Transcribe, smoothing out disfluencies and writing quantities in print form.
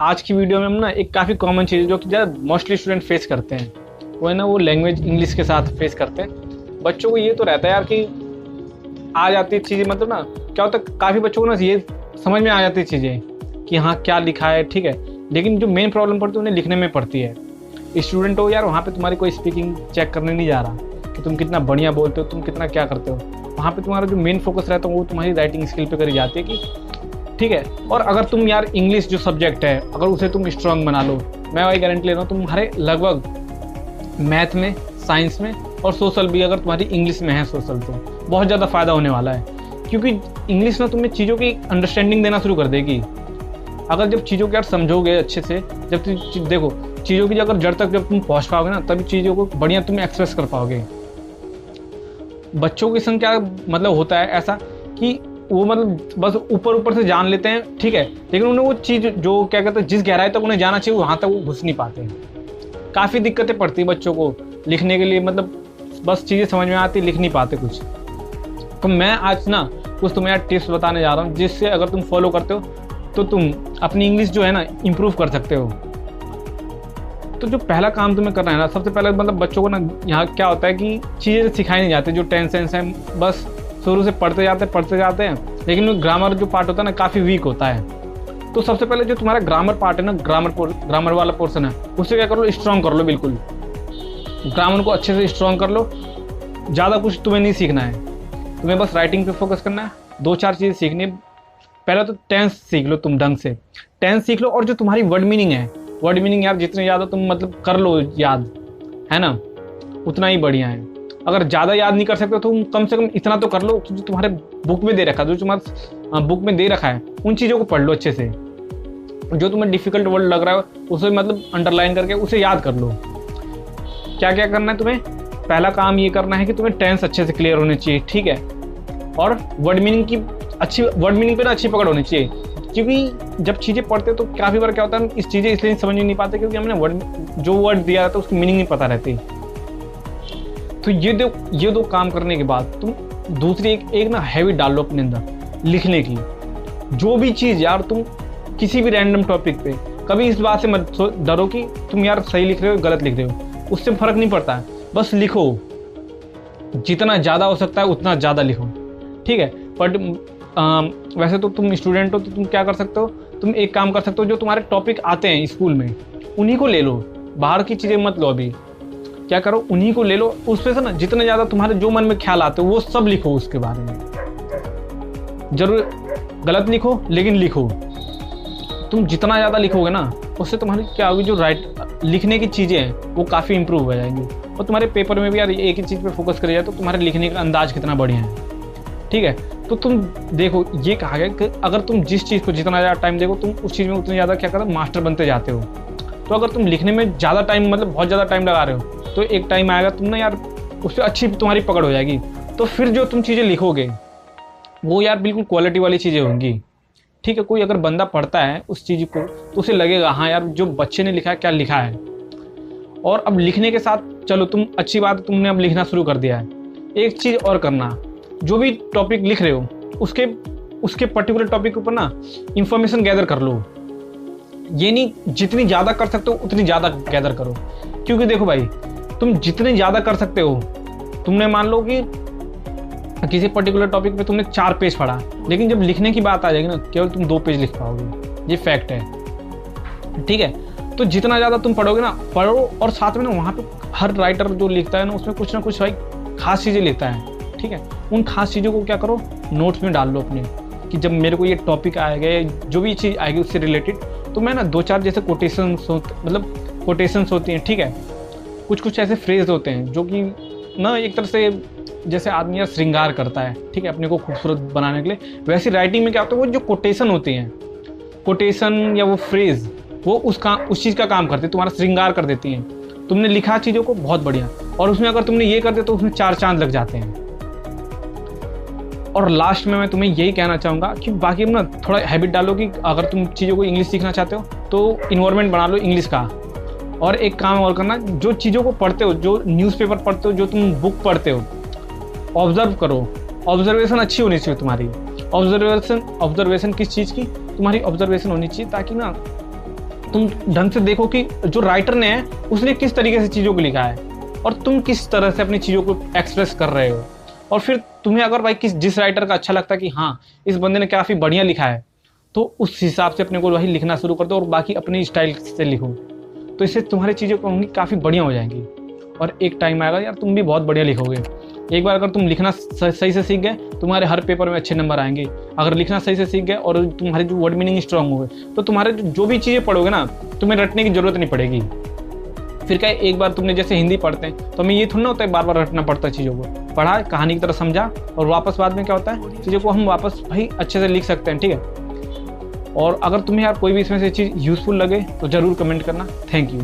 आज की वीडियो में हम ना एक काफ़ी कॉमन चीज़ जो कि ज़्यादा मोस्टली स्टूडेंट फेस करते हैं, वो है ना वो लैंग्वेज इंग्लिश के साथ फेस करते हैं। बच्चों को ये तो रहता है यार कि आ जाती चीज़ें, मतलब ना क्या होता है, काफ़ी बच्चों को ना ये समझ में आ जाती चीज़ें कि हाँ क्या लिखा है, ठीक है। लेकिन जो मेन प्रॉब्लम पड़ती है उन्हें लिखने में पड़ती है। स्टूडेंट हो यार, वहाँ पे तुम्हारी कोई स्पीकिंग चेक करने नहीं जा रहा कि तुम कितना बढ़िया बोलते हो, तुम कितना क्या करते हो। वहाँ पे तुम्हारा जो मेन फोकस रहता है वो तुम्हारी राइटिंग स्किल पे करी जाती है कि ठीक है। और अगर तुम यार इंग्लिश जो सब्जेक्ट है अगर उसे तुम स्ट्रांग बना लो, मैं वही गारंटी ले रहा हूँ तुम्हारे लगभग मैथ में, साइंस में और सोशल भी, अगर तुम्हारी इंग्लिश में है सोशल, तो बहुत ज़्यादा फ़ायदा होने वाला है। क्योंकि इंग्लिश ना तुम्हें चीज़ों की अंडरस्टैंडिंग देना शुरू कर देगी। अगर जब चीज़ों को यार समझोगे अच्छे से, जब तुम देखो चीज़ों की अगर जड़ तक जब तुम पहुँच पाओगे ना, तभी चीज़ों को बढ़िया तुम एक्सप्रेस कर पाओगे। बच्चों के संग क्या मतलब होता है ऐसा कि वो मतलब बस ऊपर ऊपर से जान लेते हैं, ठीक है, लेकिन उन्हें वो चीज़ जो क्या कहते हैं जिस गहराई तक उन्हें जाना चाहिए वहाँ तक वो घुस नहीं पाते हैं। काफ़ी दिक्कतें पड़ती हैं बच्चों को लिखने के लिए, मतलब बस चीज़ें समझ में आती, लिख नहीं पाते कुछ। तो मैं आज ना कुछ तुम्हें यार टिप्स बताने जा रहा हूँ, जिससे अगर तुम फॉलो करते हो तो तुम अपनी इंग्लिश जो है ना इम्प्रूव कर सकते हो। तो जो पहला काम तुम्हें करना है ना, सबसे पहले मतलब बच्चों को ना यहाँ क्या होता है कि चीज़ें सिखाई नहीं जाती, जो टेंस सेंस है बस शुरू से पढ़ते जाते हैं, लेकिन ग्रामर जो पार्ट होता है ना काफ़ी वीक होता है। तो सबसे पहले जो तुम्हारा ग्रामर पार्ट है ना, ग्रामर वाला पोर्शन है, उससे क्या कर लो, स्ट्रॉन्ग कर लो। बिल्कुल ग्रामर को अच्छे से स्ट्रॉन्ग कर लो। ज़्यादा कुछ तुम्हें नहीं सीखना है, तुम्हें बस राइटिंग पे फोकस करना है। 2-4 चीज़ें सीखनी है। पहले तो टेंस सीख लो तुम ढंग से, टेंस सीख लो। और जो तुम्हारी वर्ड मीनिंग है, वर्ड मीनिंग यार जितने ज़्यादा तुम मतलब कर लो याद, है ना, उतना ही बढ़िया है। अगर ज़्यादा याद नहीं कर सकते तो तुम कम से कम इतना तो कर लो जो तुम्हारे बुक में दे रखा है, जो तुम्हारे बुक में दे रखा है उन चीज़ों को पढ़ लो अच्छे से। जो तुम्हें डिफिकल्ट वर्ड लग रहा है उसे मतलब अंडरलाइन करके उसे याद कर लो। क्या क्या करना है तुम्हें, पहला काम ये करना है कि तुम्हें टेंस अच्छे से क्लियर होनी चाहिए, ठीक है। और वर्ड मीनिंग की अच्छी, वर्ड मीनिंग पे ना अच्छी पकड़ होनी चाहिए। क्योंकि जब चीज़ें पढ़ते तो काफ़ी बार क्या होता है, इस चीज़ें इसलिए समझ नहीं पाते क्योंकि हमने जो वर्ड दिया रहता है उसकी मीनिंग नहीं पता रहती। तो ये दो काम करने के बाद तुम दूसरी एक ना हैबिट डाल लो अपने अंदर लिखने की। जो भी चीज़ यार तुम किसी भी रैंडम टॉपिक पे कभी इस बात से मत डरो कि तुम यार सही लिख रहे हो गलत लिख रहे हो, उससे फर्क नहीं पड़ता है, बस लिखो। जितना ज़्यादा हो सकता है उतना ज़्यादा लिखो, ठीक है। बट वैसे तो तुम स्टूडेंट हो तो तुम क्या कर सकते हो, तुम एक काम कर सकते हो, जो तुम्हारे टॉपिक आते हैं स्कूल में उन्हीं को ले लो, बाहर की चीज़ें मत लो। अभी क्या करो, उन्हीं को ले लो। उस पर से ना जितने ज़्यादा तुम्हारे जो मन में ख्याल आते हो वो सब लिखो उसके बारे में। जरूर गलत लिखो लेकिन लिखो। तुम जितना ज़्यादा लिखोगे ना उससे तुम्हारी क्या होगी, जो लिखने की चीज़ें हैं वो काफ़ी इंप्रूव हो जाएंगी। और तुम्हारे पेपर में भी यार एक ही चीज़ पे फोकस करिए तो तुम्हारे लिखने का अंदाज कितना बढ़िया है, ठीक है। तो तुम देखो ये कहा गया कि अगर तुम जिस चीज़ को जितना ज़्यादा टाइम देखो तुम उस चीज़ में उतनी ज़्यादा क्या करो मास्टर बनते जाते हो। तो अगर तुम लिखने में ज़्यादा टाइम मतलब बहुत ज़्यादा टाइम लगा रहे हो तो एक टाइम आएगा तुम ना यार उस पर अच्छी तुम्हारी पकड़ हो जाएगी। तो फिर जो तुम चीज़ें लिखोगे वो यार बिल्कुल क्वालिटी वाली चीज़ें होंगी, ठीक है। कोई अगर बंदा पढ़ता है उस चीज़ को तो उसे लगेगा हाँ यार जो बच्चे ने लिखा है क्या लिखा है। और अब लिखने के साथ चलो तुम अच्छी बात तुमने अब लिखना शुरू कर दिया है। एक चीज़ और करना, जो भी टॉपिक लिख रहे हो उसके पर्टिकुलर टॉपिक के ऊपर ना इंफॉर्मेशन गैदर कर लो। ये नहीं, जितनी ज़्यादा कर सकते हो उतनी ज़्यादा गैदर करो। क्योंकि देखो भाई, तुम जितनी ज़्यादा कर सकते हो, तुमने मान लो कि किसी पर्टिकुलर टॉपिक पे तुमने 4 पेज पढ़ा, लेकिन जब लिखने की बात आ जाएगी ना केवल तुम 2 पेज लिख पाओगे, ये फैक्ट है, ठीक है। तो जितना ज़्यादा तुम पढ़ोगे ना, पढ़ो। और साथ में ना वहाँ पे हर राइटर जो लिखता है ना उसमें कुछ ना कुछ भाई खास चीज़ें लिखता है, ठीक है। उन खास चीज़ों को क्या करो, नोट्स में डाल लो अपने, कि जब मेरे को ये टॉपिक आएगा, जो भी चीज़ आएगी उससे रिलेटेड, तो मैं ना 2-4 जैसे कोटेशंस होती हैं, ठीक है। कुछ ऐसे फ्रेज होते हैं जो कि ना एक तरह से जैसे आदमी यार श्रृंगार करता है, ठीक है, अपने को खूबसूरत बनाने के लिए, वैसे राइटिंग में क्या होता है, वो जो कोटेशन होती हैं, कोटेशन या वो फ्रेज, वो उस चीज़ का काम करती है, तुम्हारा श्रृंगार कर देती हैं। तुमने लिखा चीज़ों को बहुत बढ़िया, और उसमें अगर तुमने ये कर दिया तो उसमें 4 चांद लग जाते हैं। और लास्ट में मैं तुम्हें यही कहना चाहूँगा कि बाकी ना थोड़ा हैबिट डालो कि अगर तुम चीज़ों को इंग्लिश सीखना चाहते हो तो इन्वायरमेंट बना लो इंग्लिश का। और एक काम और करना, जो चीज़ों को पढ़ते हो, जो न्यूज़पेपर पढ़ते हो, जो तुम बुक पढ़ते हो, ऑब्जर्व करो। ऑब्जर्वेशन अच्छी होनी चाहिए तुम्हारी। ऑब्जर्वेशन किस चीज़ की, तुम्हारी ऑब्जर्वेशन होनी चाहिए, ताकि ना तुम ढंग से देखो कि जो राइटर ने है उसने किस तरीके से चीज़ों को लिखा है और तुम किस तरह से अपनी चीज़ों को एक्सप्रेस कर रहे हो। और फिर तुम्हें अगर भाई जिस राइटर का अच्छा लगता है कि हाँ इस बंदे ने काफ़ी बढ़िया लिखा है, तो उस हिसाब से अपने को वही लिखना शुरू कर दो और बाकी अपनी स्टाइल से लिखो। तो इससे तुम्हारी चीज़ें होंगी काफ़ी बढ़िया हो जाएंगी और एक टाइम आएगा यार तुम भी बहुत बढ़िया लिखोगे। एक बार अगर तुम लिखना सही से सीख गए, तुम्हारे हर पेपर में अच्छे नंबर आएंगे। अगर लिखना सही से सीख गए और तुम्हारी जो वर्ड मीनिंग स्ट्रांग हो गए, तो तुम्हारे जो भी चीज़ें पढ़ोगे ना, तुम्हें रटने की जरूरत नहीं पड़ेगी। फिर क्या एक बार तुमने जैसे हिंदी पढ़ते हैं तो हमें ये थोड़ा ना होता है बार बार रटना पड़ता है चीज़ों को। पढ़ा, कहानी की तरह समझा और वापस बाद में क्या होता है, चीज़ों को हम वापस भाई अच्छे से लिख सकते हैं, ठीक है। और अगर तुम्हें यार कोई भी इसमें से चीज़ यूज़फुल लगे तो ज़रूर कमेंट करना। Thank you.